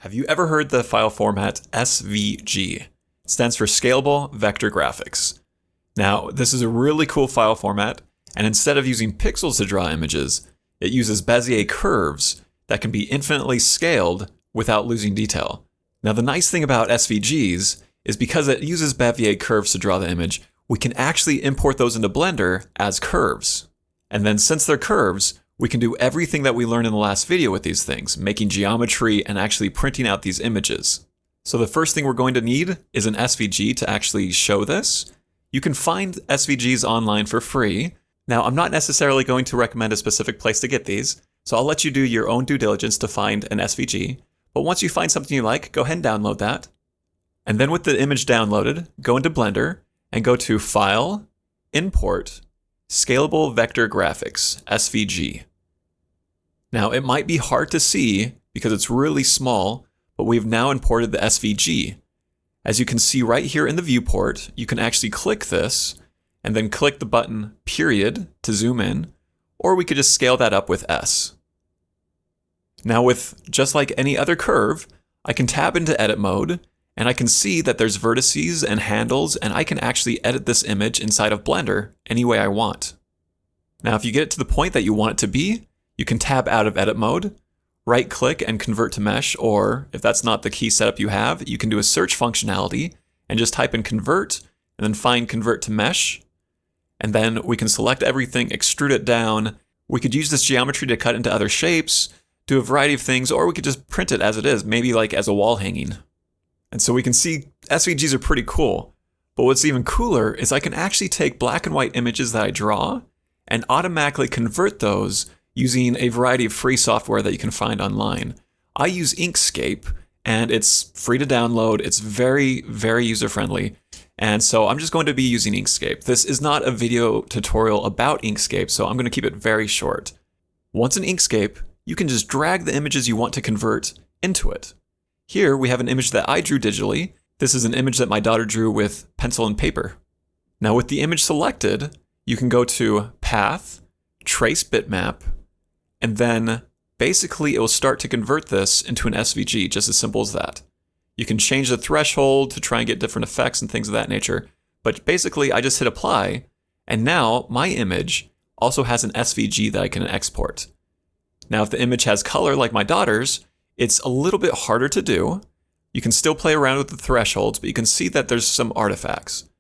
Have you ever heard the file format SVG? It stands for Scalable Vector Graphics. Now, this is a really cool file format, and instead of using pixels to draw images, it uses Bezier curves that can be infinitely scaled without losing detail. Now, the nice thing about SVGs is because it uses Bezier curves to draw the image, we can actually import those into Blender as curves. And then since they're curves, we can do everything that we learned in the last video with these things, making geometry and actually printing out these images. So the first thing we're going to need is an SVG to actually show this. You can find SVGs online for free. Now, I'm not necessarily going to recommend a specific place to get these, so I'll let you do your own due diligence to find an SVG. But once you find something you like, go ahead and download that. And then with the image downloaded, go into Blender and go to File, Import, Scalable Vector Graphics, SVG. Now, it might be hard to see because it's really small, but we've now imported the SVG. As you can see right here in the viewport, you can actually click this and then click the button period to zoom in, or we could just scale that up with S. Now with just like any other curve, I can tab into edit mode and I can see that there's vertices and handles, and I can actually edit this image inside of Blender any way I want. Now if you get it to the point that you want it to be, you can tab out of edit mode, right click and convert to mesh, or if that's not the key setup you have, you can do a search functionality and just type in convert and then find convert to mesh. And then we can select everything, extrude it down. We could use this geometry to cut into other shapes, do a variety of things, or we could just print it as it is, maybe like as a wall hanging. And so we can see SVGs are pretty cool. But what's even cooler is I can actually take black and white images that I draw and automatically convert those using a variety of free software that you can find online. I use Inkscape, and it's free to download. It's very, very user-friendly. And so I'm just going to be using Inkscape. This is not a video tutorial about Inkscape, so I'm going to keep it very short. Once in Inkscape, you can just drag the images you want to convert into it. Here we have an image that I drew digitally. This is an image that my daughter drew with pencil and paper. Now with the image selected, you can go to Path, Trace Bitmap, and then basically it will start to convert this into an SVG, just as simple as that. You can change the threshold to try and get different effects and things of that nature. But basically I just hit apply, and now my image also has an SVG that I can export. Now if the image has color like my daughter's, it's a little bit harder to do. You can still play around with the thresholds, but you can see that there's some artifacts.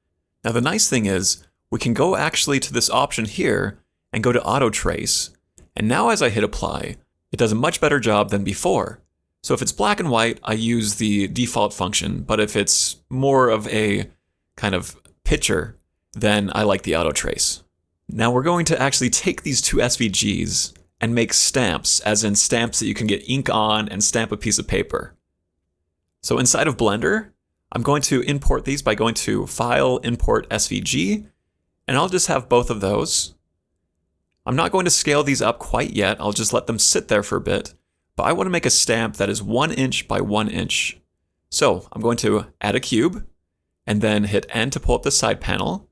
Now the nice thing is, we can go actually to this option here and go to Auto Trace. And now as I hit apply, it does a much better job than before. So if it's black and white, I use the default function, but if it's more of a kind of picture, then I like the Auto Trace. Now we're going to actually take these two SVGs and make stamps, as in stamps that you can get ink on and stamp a piece of paper. So inside of Blender, I'm going to import these by going to File, Import SVG, and I'll just have both of those. I'm not going to scale these up quite yet, I'll just let them sit there for a bit, but I want to make a stamp that is 1 inch by 1 inch. So I'm going to add a cube, and then hit N to pull up the side panel,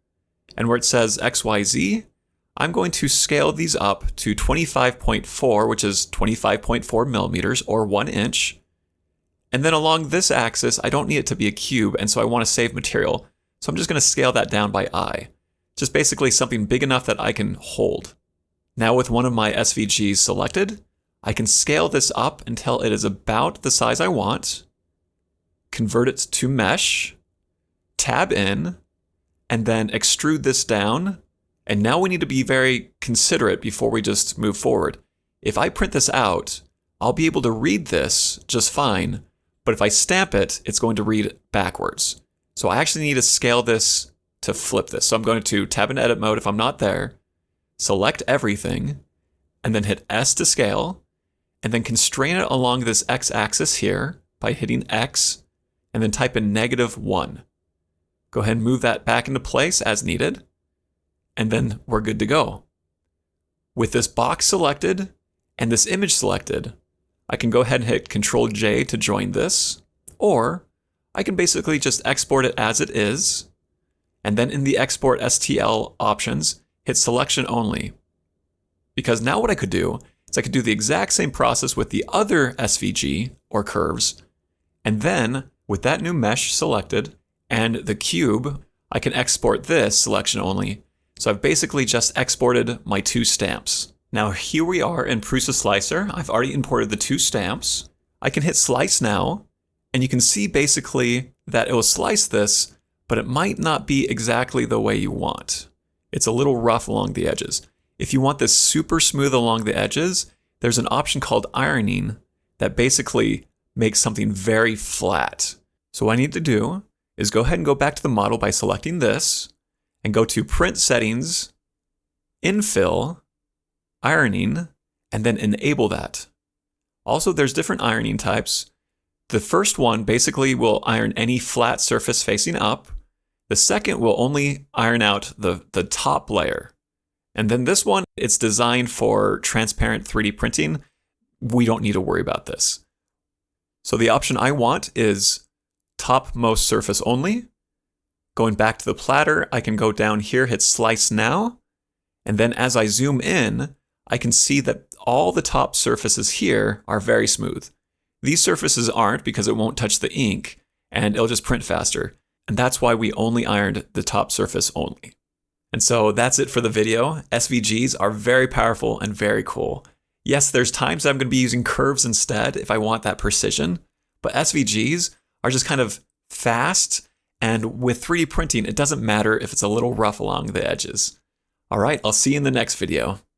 and where it says XYZ, I'm going to scale these up to 25.4, which is 25.4 millimeters, or 1 inch. And then along this axis, I don't need it to be a cube, and so I want to save material. So I'm just going to scale that down by I. Just basically something big enough that I can hold. Now with one of my SVGs selected, I can scale this up until it is about the size I want, convert it to mesh, tab in, and then extrude this down. And now we need to be very considerate before we just move forward. If I print this out, I'll be able to read this just fine, but if I stamp it, it's going to read backwards. So I actually need to scale this to flip this. So I'm going to tab into edit mode if I'm not there, select everything, and then hit S to scale, and then constrain it along this X-axis here by hitting X, and then type in -1. Go ahead and move that back into place as needed. And then we're good to go. With this box selected and this image selected, I can go ahead and hit Ctrl J to join this, or I can basically just export it as it is, and then in the Export STL options, hit Selection Only. Because now what I could do is I could do the exact same process with the other SVG, or curves, And then with that new mesh selected and the cube, I can export this selection only. So I've basically just exported my 2 stamps. Now here we are in Prusa Slicer. I've already imported the 2 stamps. I can hit slice now, and you can see basically that it will slice this, but it might not be exactly the way you want. It's a little rough along the edges. If you want this super smooth along the edges, there's an option called ironing that basically makes something very flat. So what I need to do is go ahead and go back to the model by selecting this and go to Print Settings, Infill, Ironing, and then enable that. Also, there's different ironing types. The first one basically will iron any flat surface facing up. The second will only iron out the top layer. And then this one, it's designed for transparent 3D printing. We don't need to worry about this. So the option I want is topmost surface only. Going back to the platter, I can go down here, hit slice now. And then as I zoom in, I can see that all the top surfaces here are very smooth. These surfaces aren't because it won't touch the ink and it'll just print faster. And that's why we only ironed the top surface only. And so that's it for the video. SVGs are very powerful and very cool. Yes, there's times that I'm going to be using curves instead if I want that precision, but SVGs are just kind of fast, and with 3D printing, it doesn't matter if it's a little rough along the edges. All right, I'll see you in the next video.